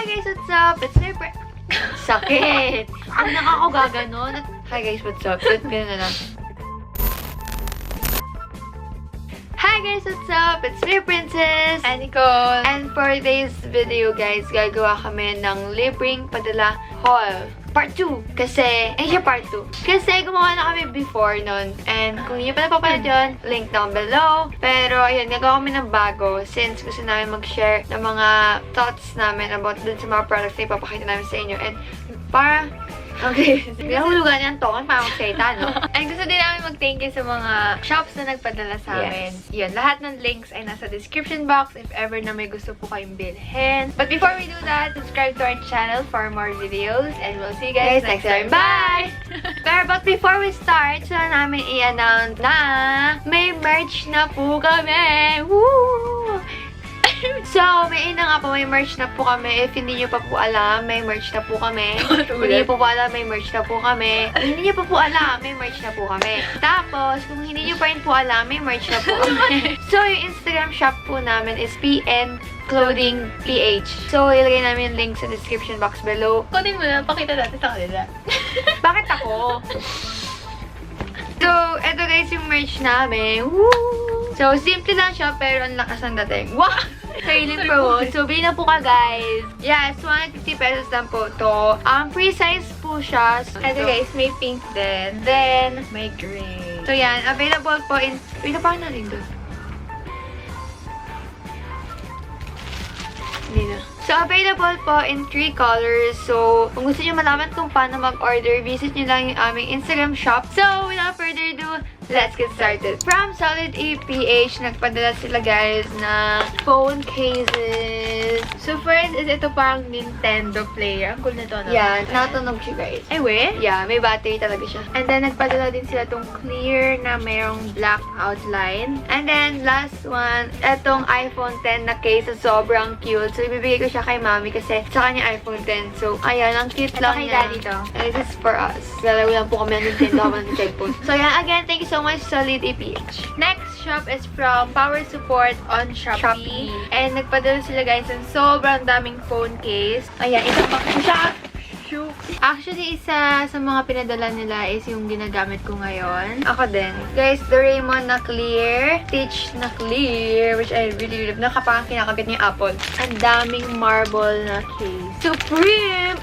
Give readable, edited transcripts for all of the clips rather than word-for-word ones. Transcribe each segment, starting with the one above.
Hi guys, what's up? It's my Sakit! Ang ako gaganon. Hi guys, what's up? Ganun na lang. Hi guys, what's up? It's me, Princess and Nicole. And for today's video, guys, gagawa kami ng Libreng Padala haul. Part 2. Kasi, part 2. Kasi gumawa na kami before nun. And kung hindi nyo pa napapanood yun, link down below. Pero, ayun, gagawa kami ng bago. Since gusto namin mag-share ng mga thoughts namin about dun sa mga products na ipapakita namin sa inyo. And, para... Okay. Pinahulugan yan to. Parang magsalita, no? And gusto din namin mag-thank you sa mga shops na nagpadala sa amin. Yes. Yun, lahat ng links ay nasa description box if ever na may gusto po kayong bilhin. But before we do that, subscribe to our channel for more videos. And we'll see you guys next time. Bye! But before we start, so namin i-announce na may merch na po kami! Woo! So, may merch na po kami. If hindi nyo pa po alam, may merch na po kami. Kung hindi nyo pa po alam, may merch na po kami. Kung hindi nyo pa po alam, may merch na po kami. Tapos, kung hindi nyo pa rin po alam, may merch na po kami. So, yung Instagram shop po namin is PNClothingPH. So, ilagay namin yung link sa description box below. Kunin mo na, pakita natin sa kanila. Bakit ako? So, eto guys yung merch namin. Woo! So, simple lang siya, pero ang lakas ng dating. Wow! Sailing promote. So, bilhin na po ka, guys. Yes, 150 pesos lang po to. Free size po siya. So, Ito guys, may pink din. Then, may gray. So, yan. Available po in... Wait, na parang natin doon. Hindi na. So, available po in 3 colors. So, kung gusto nyo malaman kung paano mag-order, visit nyo lang yung aming Instagram shop. So, without further ado, let's get started. From Solid APH, nagpadala sila guys na phone cases. So, first is ito parang Nintendo player. Ang cool na to, no? Yeah, natunog siya guys. Ay, we? Yeah, may battery talaga siya. And then, nagpadala din sila tong clear na mayroong black outline. And then, last one, etong iPhone 10 na case. Sobrang cute. So, ibibigay ko siya kay mami kasi sa kanya iPhone 10. So, ayan, ang cute lang kay niya. daddy to. And this is for us. Lalago lang po kami ng Nintendo habang ng cellphone. So, yeah, again, thank you so much, Solid APH. Next shop is from Power Support on Shopee. And nagpadala sila guys ng sobrang daming phone case. Ayan, isang box siya. Actually, isa sa mga pinadala nila is yung ginagamit ko ngayon. Ako din. Guys, the Raymond na clear. Stitch na clear. Which I really love. Nakapang kinakabit niya yung apple. Ang daming marble na case. Supreme!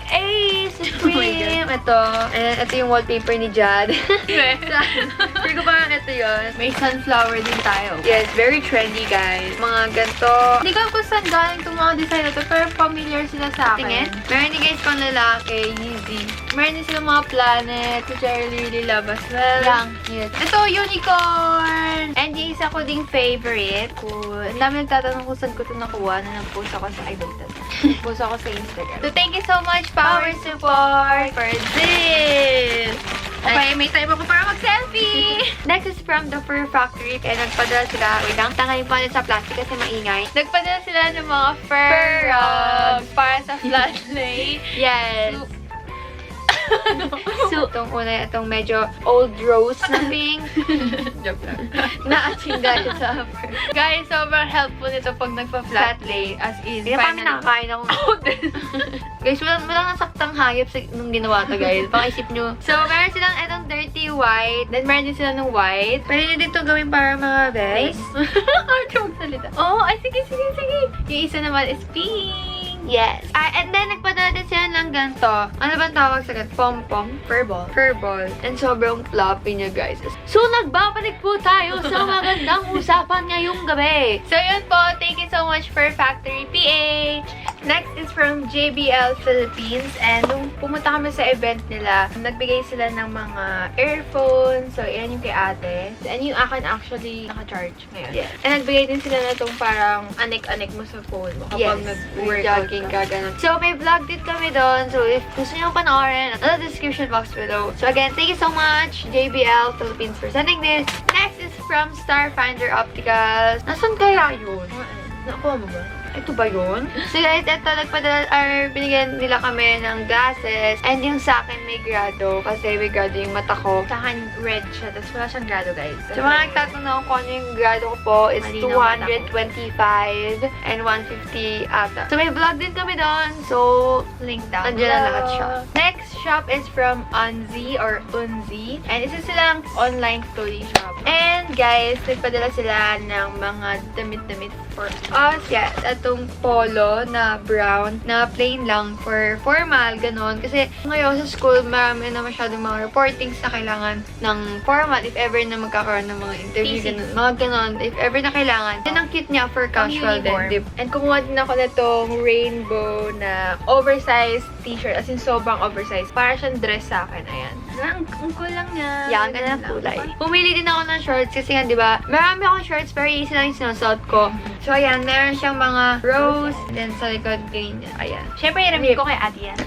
Supreme! Ito. And ito yung wallpaper ni Jadh. Pero ko parang ito yun. May sunflower din tayo. Yes, very trendy guys. Mga ganito. Hindi ko alam kung saan galing itong mga design na ito, pero familiar sila sa akin. Tingin. Meron din guys pang lalaki. Yeezy. Meron din sila mga planet, which I really love as well. Yang. Yes. Ito, unicorn! And yung isa ko ding favorite. Cool. Ang dami nagtatanong kung saan ko ito nakuha na nag-post ako sa post ako sa Instagram. So, thank you so much, Power Support, for this! Okay, may time ako para mag-selfie! Next is from the Fur Factory. Kaya nagpadala sila. Wait lang, tanggalin pa sa plastic kasi maingay. Nagpadala sila ng mga fur rugs para sa flat lay. Yes. So, itong una, itong medyo old rose na pink. Joke lang. Naatsing dahil sa fur. Guys, sobrang helpful nito pag nagpa-flat lay. As in, Hindi na parang nakakain ako. Guys, walang nasaktang hayop nung ginawa to, guys. Pakisip nyo. So, meron silang itong dirty white. Then, meron din sila ng white. Pwede nyo dito gawin para mga vest. Ano magsalita? Oh, ay, sige. Yung isa naman is pink. Yes. And then, nagpadala din sila ng ganito. Ano bang tawag sa ganito? Pom-pom? Furball. Furball. And sobrang floppy niya, guys. So, nagbabalik po tayo sa magandang usapan ngayong gabi. So, yun po. Thank you so much for Factory PH. Next is from JBL Philippines. And nung pumunta kami sa event nila, nagbigay sila ng mga earphones. So, yan yung kay ate. And yung akin actually naka-charge ngayon. Yes. And nagbigay din sila na itong parang anik-anik mo sa phone mo kapag nag-workout ka. Ganun. So, may vlog din kami doon. So, if gusto nyo panoorin, nasa description box below. So, again, thank you so much, JBL Philippines, for sending this. Next is from Starfinder Opticals. Nasaan kaya yun? Nakuha mo ba? Ito ba yun? So guys, ito binigyan nila kami ng glasses. And yung sa akin may grado. Kasi may grado yung mata ko. Sa akin, red siya. Tapos wala siyang grado, guys. So mga nagtatanong kung ano yung grado ko po is Malinaw 225 and 150 ata. So may vlog din kami doon. So, link down. nandiyan na lahat siya. Next shop is from Unzi or Unzi. And isa silang online clothing shop. And guys, nagpadala sila ng mga damit-damit for us. Yeah, itong polo na brown na plain lang for formal, ganon. Kasi ngayon sa school, marami na masyadong mga reportings na kailangan ng formal if ever na magkakaroon ng mga interview, ganon. Mga ganon, if ever na kailangan. Yan ang cute niya for casual din. And kumuha din ako na itong rainbow na oversized t-shirt. As in, sobrang oversized. Para siyang dress sa akin. Ayan. Ang cool lang niya. Yan, ganun ang kulay. Pumili din ako ng shorts kasi nga, di ba, marami akong shorts pero easy lang yung sinusuot ko. So, ayan, meron siyang mga rose. Then, sa likod, ganyan. Ayan. Siyempre, i-review ko kay Ate yan.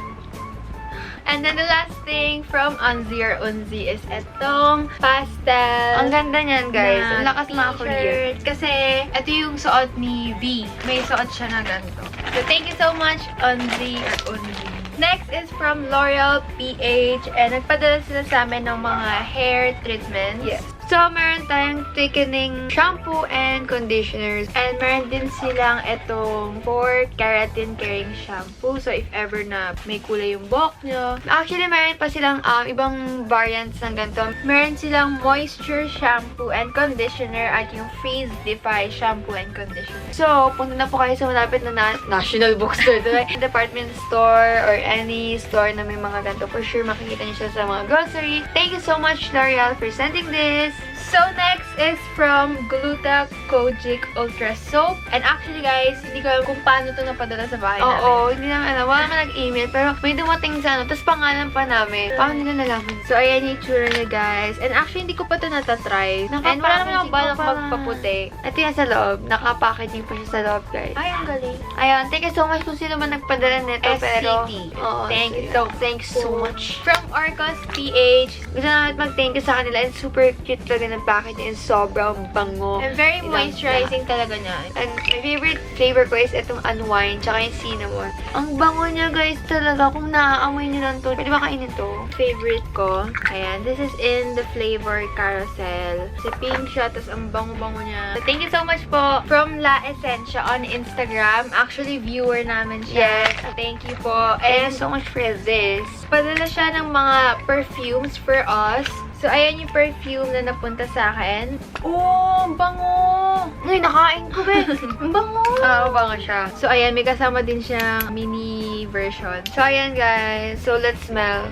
And then the last thing from Unzi or Unzi is etong pastel. Ang ganda niyan, guys. Ang lakas makakulier. Kasi ito yung suot ni V. May suot siya na ganito. So thank you so much, Unzi or Unzi. Next is from L'Oreal PH. And nagpadala sila sa amin ng mga hair treatments. Yes. So, meron tayong thickening shampoo and conditioners. And meron din silang itong 4 keratin caring shampoo. So, if ever na may kulay yung buhok nyo. Actually, meron pa silang ibang variants ng ganito. Meron silang moisture shampoo and conditioner at yung freeze defy shampoo and conditioner. So, punta na po kayo sa malapit na national bookstore. Department store or any store na may mga ganito. For sure, makikita niyo siya sa mga grocery. Thank you so much, L'Oreal, for sending this. So, next is from Gluta Kojic Ultra Soap. And actually, guys, hindi ko alam kung paano ito napadala sa bahay namin. Oo, hindi naman alam. Wala naman nag-email. Pero may dumating sa tapos pangalan pa namin. Paano nila nalaman? So, ayan yung itsura niya, guys. And actually, hindi ko pa ito natatry. And wala naman ako balak magpaputi. Ito yan sa loob. Naka-packaging pa siya sa loob, guys. Ay, ang galing. Ayun, thank you so much kung sino man nagpadala nito. Pero, oo, Thanks so much. From Orcos PH. Gusto namin mag-thank you sa kanila. And super cute talaga ng packaging. And sobrang bango. And very moisturizing talaga niya. And my favorite flavor ko is itong unwind, tsaka yung cinnamon. Ang bango niya, guys, talaga. Kung naaamoy niyo lang to, pwede ba kainin to? Favorite ko. Ayan, this is in the flavor carousel. Kasi pink siya, tapos ang bango-bango niya. So, thank you so much po from La Essentia on Instagram. Actually, viewer namin siya. Yes. So, thank you po. Thank And you so much for this. padala siya ng mga perfumes for us. So, ayan yung perfume na napunta sa akin. Oh, bango! Ay, nakain ko, be. Ang bango! Oo, bango siya. So, ayan, may kasama din siyang mini version. So, ayan, guys. So, let's smell.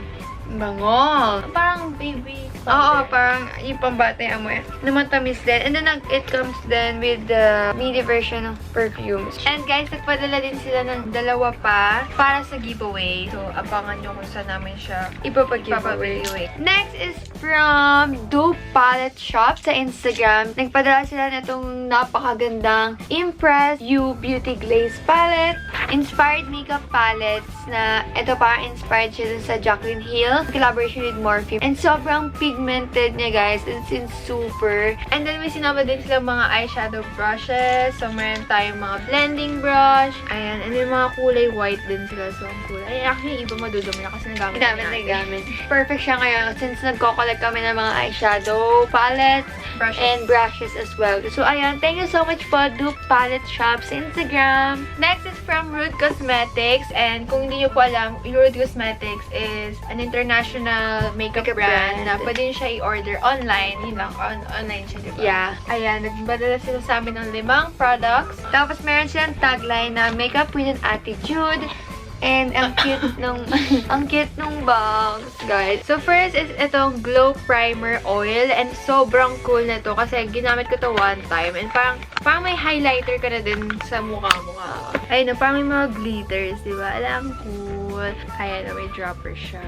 Bango. Parang baby. Oo, parang yung pambata yung amoy. Namatamis din. And then, it comes then with the mini version of perfumes. And guys, nagpadala din sila ng dalawa pa para sa giveaway. So, abangan nyo kung saan namin siya Ipapag-giveaway. Next is from Dupe Palette Shop sa Instagram. Nagpadala sila nitong napakagandang Impress You Beauty Glaze Palette. Inspired makeup palettes na ito parang inspired siya dun sa Jaclyn Hill. Collaboration with Morphe. And sobrang pigmented niya, guys. It's super. And then, may sinama din sila mga eyeshadow brushes. So, meron tayong mga blending brush. Ayan. And then, mga kulay white din sila. So, ang kulay. Ay, actually, iba madudumi na kasi nagamit Nagamit. Perfect siya ngayon since nagko-collect kami ng mga eyeshadow palettes and brushes as well. So, ayan. Thank you so much po, Dupe Palette Shop sa Instagram. Next is from Rude Cosmetics. And kung hindi nyo po alam, Rude Cosmetics is an international makeup brand na pwede nyo siya i-order online. Yun lang, online siya, diba? Yeah. Ayan, nagbadala sila sa amin ng 5 products. Tapos meron silang tagline na makeup with an attitude. And ang cute nung bangs, guys. So first is itong Glow Primer Oil. And sobrang cool na to kasi ginamit ko to one time. And parang may highlighter ka na din sa mukha. Ayun, parang may mga glitters, diba? Alam, cool. Kaya na may dropper siya.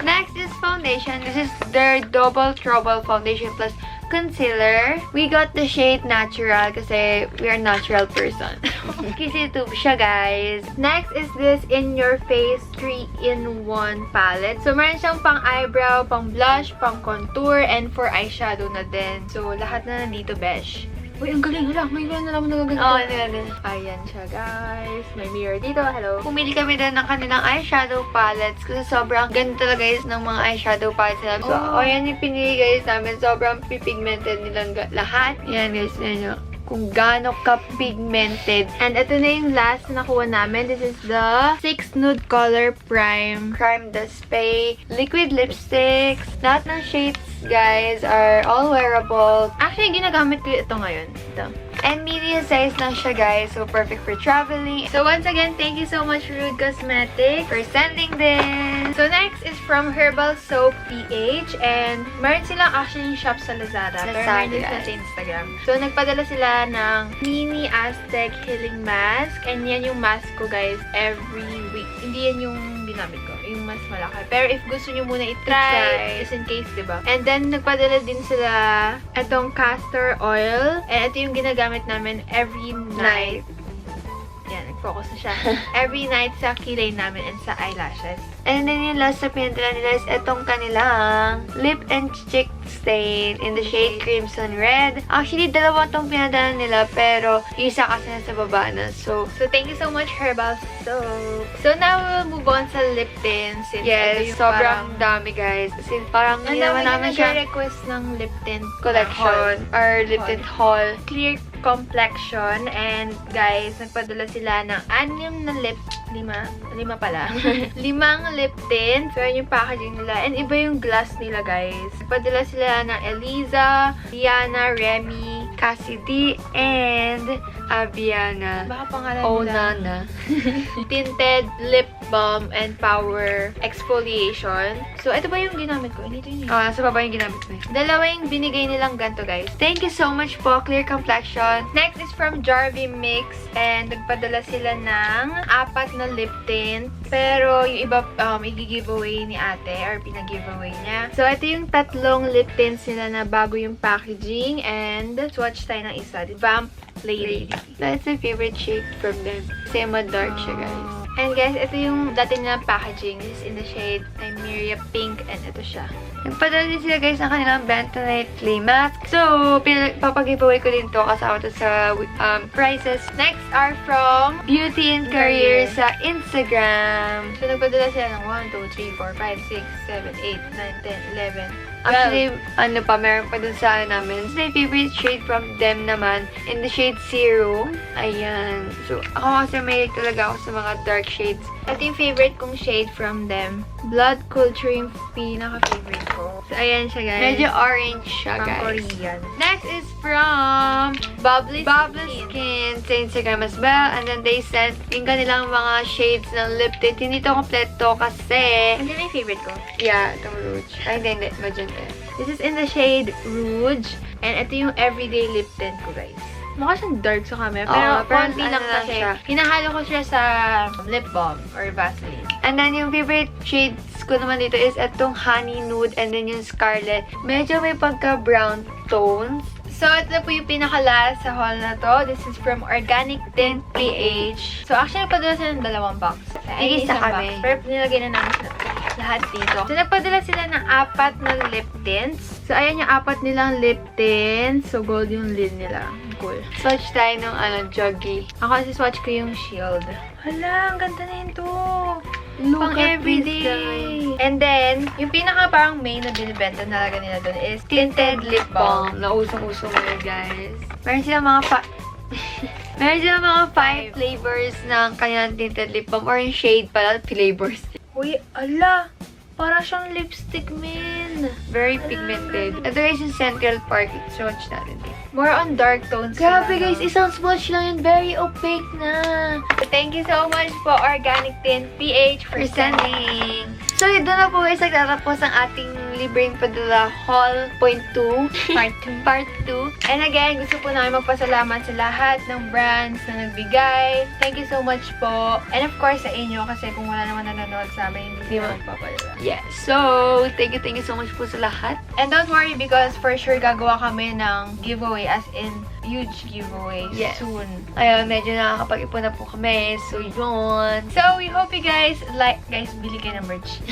Next is foundation. This is their Double Trouble Foundation Plus Concealer. We got the shade Natural kasi we are natural person. Kasi tube siya, guys. Next is this In Your Face 3-in-1 palette. So, meron siyang pang eyebrow, pang blush, pang contour, and for eyeshadow na din. So, lahat na nandito, besh. Uy, ang galing. Hala, may gano'n na naman nagaganito. Oo, nagaganito. Ayan siya, guys. May mirror dito. Hello. Pumili kami din ng kanilang eyeshadow palettes kasi sobrang ganda talaga guys ng mga eyeshadow palettes nila. So, ayan yung pinili guys namin. Sobrang pigmented nilang lahat. Yan guys, yan nyo. Kung gaano ka-pigmented. And ito na yung last na nakuha namin. This is the 6 Nude Color Prime The Spray liquid lipsticks. Lahat ng shades, guys, are all wearable. Actually, ginagamit ko ito ngayon. Ito. And medium size lang siya, guys. So, perfect for traveling. So, once again, thank you so much, Rude Cosmetics, For sending this. So, next is from Herbal Soap PH. And meron silang actually shop sa Lazada. Pero meron din sila sa Instagram. So, nagpadala sila ng Mini Aztec Healing Mask. And yan yung mask ko, guys, every week. Hindi yan yung ginamit ko. Yung mas malaki. Pero if gusto nyo muna i-try, just in case, diba? And then, nagpadala din sila itong castor oil. And ito yung ginagamit namin every night. Yan, nag-focus na siya. Every night sa kilay namin and sa eyelashes. And then yung last na pinadala nila is itong kanilang lip and cheek stain in the shade Crimson Red. Actually, dalawa itong pinadala nila pero yung isa kasi nasa baba na. So, thank you so much, Herbal Soap. So, now we'll move on sa lip tints. yes, sobrang dami guys. Kasi parang hindi naman namin siya request ng lip tint collection or lip tint haul. Clear complexion. And guys, nagpadala sila ng 6 na lip. 5 pala. 5 lip tint. So, yun yung packaging nila. And iba yung glass nila, guys. Nagpadala sila ng Eliza, Diana, Remy, Cassidy, and Aviana. baka pangalan Oh, nila. Nana. Tinted lip balm and power exfoliation. So, ito ba yung ginamit ko? Dito yun. Sa baba yung ginamit mo. Dalawa yung binigay nilang ganito, guys. Thank you so much po, Clear Complexion. Next is from Jarvie Mix. And nagpadala sila ng 4 na lip tint. Pero yung iba, i-giveaway ni ate or pinag-giveaway niya. So, ito yung 3 lip tints nila na bago yung packaging. And swatch tayo ng isa. Vamp Lady. That's my favorite shade from them. Kasi dark siya, guys. And guys, ito yung dati nilang packaging. This is in the shade Nymeria Pink. And ito siya. Nagpadala din sila guys ng kanilang Bentonite Clay Mask. So, papag-giveaway ko din to kasama to sa prizes. Next are from Beauty and Career sa Instagram. So, nagpadala sila ng 1, 2, 3, 4, 5, 6, 7, 8, 9, 10, 11. Actually, meron pa dun sa namin. So, my favorite shade from them naman, in the shade Zero. Ayan. So, ako kasi may talaga ako sa mga dark shades. Ito yung favorite kong shade from them. Blood Culture yung pinaka-favorite ko. So, ayan siya, guys. Medyo orange siya, Pang guys. Korean. Next is from Bubbly Skin sa Instagram as well. And then they sent yung kanilang mga shades ng lip tint. Hindi to kompleto kasi... Hindi na yung favorite ko. Yeah, itong rouge. Ay, hindi. Magenta. This is in the shade Rouge. And ito yung everyday lip tint ko, guys. Mukha siyang dark sa camera. Pero konti lang kasi. Hinahalo ko siya sa lip balm or Vaseline. And then yung favorite shades ko naman dito is itong Honey Nude and then yung Scarlet. Medyo may pagka-brown tones. So, ito po yung pinaka-last sa haul na to. This is from Organic Tint PH. So, actually, nagpadala sila ng 2 box. Tigis na kami. Pero nilagay na namin sila lahat dito. So, nagpadala sila ng 4 na lip tints. So, ayan yung 4 nilang lip tints. So, gold yung lid nila. Cool. Swatch tayo ng juggy. Ako kasi swatch ko yung shield. Hala, ang ganda na yun to. Look Pang at this, everyday. guys. And then, yung pinaka parang main na binibenta talaga nila doon is tinted lip balm. Nausong-usong yun, guys. Meron silang mga meron silang mga 5 flavors ng kanilang tinted lip balm. Or yung shade pala, flavors. Uy, ala! Para siyang lipstick, man. Very pigmented. Ito guys yung Central Park. Swatch natin. More on dark tones. Grabe sila, guys, no? isang swatch lang yun. Very opaque na. Thank you so much po, Organic Tint PH for sending. So, doon na po guys, nagtatapos ang ating Libreng Padala Haul Point 2. Part 2. And again, gusto po namin magpasalamat sa lahat ng brands na nagbigay. Thank you so much po. And of course, sa inyo, kasi kung wala naman nanonood sa amin, hindi mo magpapadala. Yes. So, thank you so much po sa lahat. And don't worry because for sure gagawa kami ng giveaway as in huge giveaways Yes. soon. Ayun, medyo nakakapag-ipon na po kami. So, yun. So, we hope you guys like... Guys, bili kayo ng merch.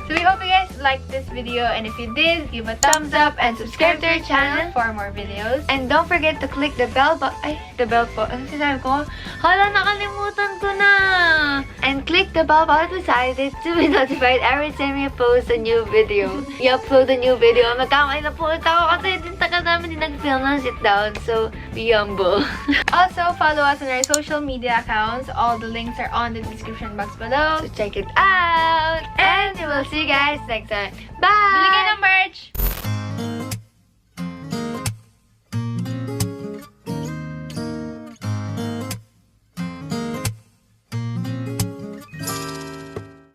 So, we hope you guys liked this video. And if you did, give a thumbs up and subscribe to our channel for more videos. And don't forget to click the bell button. Ay, the bell po. Ano sinabi ko? Hala, nakalimutan ko na. And click the bell button beside it to be notified every time we post a new video. I-upload a new video. Magkamay na po ako kasi din tagal namin din nag-film ng sit down. So, be humble. Also, follow us on our social media accounts. All the links are on the description box below. So, check it out. And we will see you guys next time. Bye! Bili kayo ng merch!